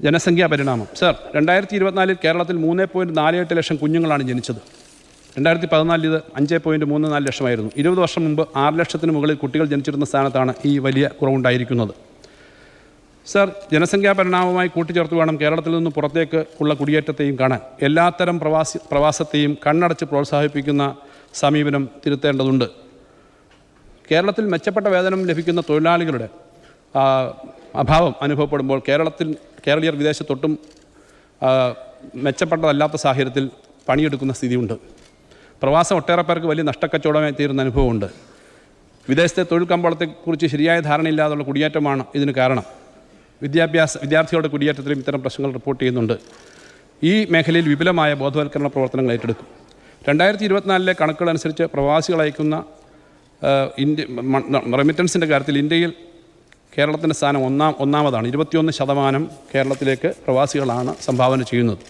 ജനസംഖ്യാ പരിണാമം. സർ, 2024 കേരളത്തിൽ 3.48 ലക്ഷം കുഞ്ഞുങ്ങളാണ് ജനിച്ചത്. 2014 ഇത് 5.34 ലക്ഷമായിരുന്നു. 20 വർഷം മുമ്പ് 6 ലക്ഷത്തിന് മുകളിൽ കുട്ടികൾ ജനിച്ചിരുന്ന സ്ഥാനത്താണ് ഈ വലിയ കുറവുണ്ടായിരിക്കുന്നത്. സർ, ജനസംഖ്യാ പരിണാമവുമായി കൂട്ടിച്ചേർത്ത് വേണം കേരളത്തിൽ നിന്ന് പുറത്തേക്ക് ഉള്ള കുടിയേറ്റത്തെയും കാണാൻ. എല്ലാത്തരം പ്രവാസത്തെയും കണ്ണടച്ച് പ്രോത്സാഹിപ്പിക്കുന്ന സമീപനം തിരുത്തേണ്ടതുണ്ട്. കേരളത്തിൽ മെച്ചപ്പെട്ട വേതനം ലഭിക്കുന്ന തൊഴിലാളികളുടെ അഭാവം അനുഭവപ്പെടുമ്പോൾ കേരളീയർ വിദേശത്തൊട്ടും മെച്ചപ്പെട്ടതല്ലാത്ത സാഹചര്യത്തിൽ പണിയെടുക്കുന്ന സ്ഥിതിയുണ്ട്. പ്രവാസം ഒട്ടേറെ പേർക്ക് വലിയ നഷ്ടക്കച്ചവടമായി തീരുന്ന അനുഭവമുണ്ട്. വിദേശത്തെ തൊഴിൽ കമ്പോളത്തെക്കുറിച്ച് ശരിയായ ധാരണയില്ലാതുള്ള കുടിയേറ്റമാണ് ഇതിന് കാരണം. വിദ്യാർത്ഥികളുടെ കുടിയേറ്റത്തിലും ഇത്തരം പ്രശ്നങ്ങൾ റിപ്പോർട്ട് ചെയ്യുന്നുണ്ട്. ഈ മേഖലയിൽ വിപുലമായ ബോധവൽക്കരണ പ്രവർത്തനങ്ങൾ ഏറ്റെടുക്കും. 2024 കണക്കുകളനുസരിച്ച് പ്രവാസികൾ അയക്കുന്ന റെമിറ്റൻസിൻ്റെ കാര്യത്തിൽ ഇന്ത്യയിൽ കേരളത്തിൻ്റെ സ്ഥാനം ഒന്നാമതാണ്. 21% കേരളത്തിലേക്ക് പ്രവാസികളാണ് സംഭാവന ചെയ്യുന്നത്.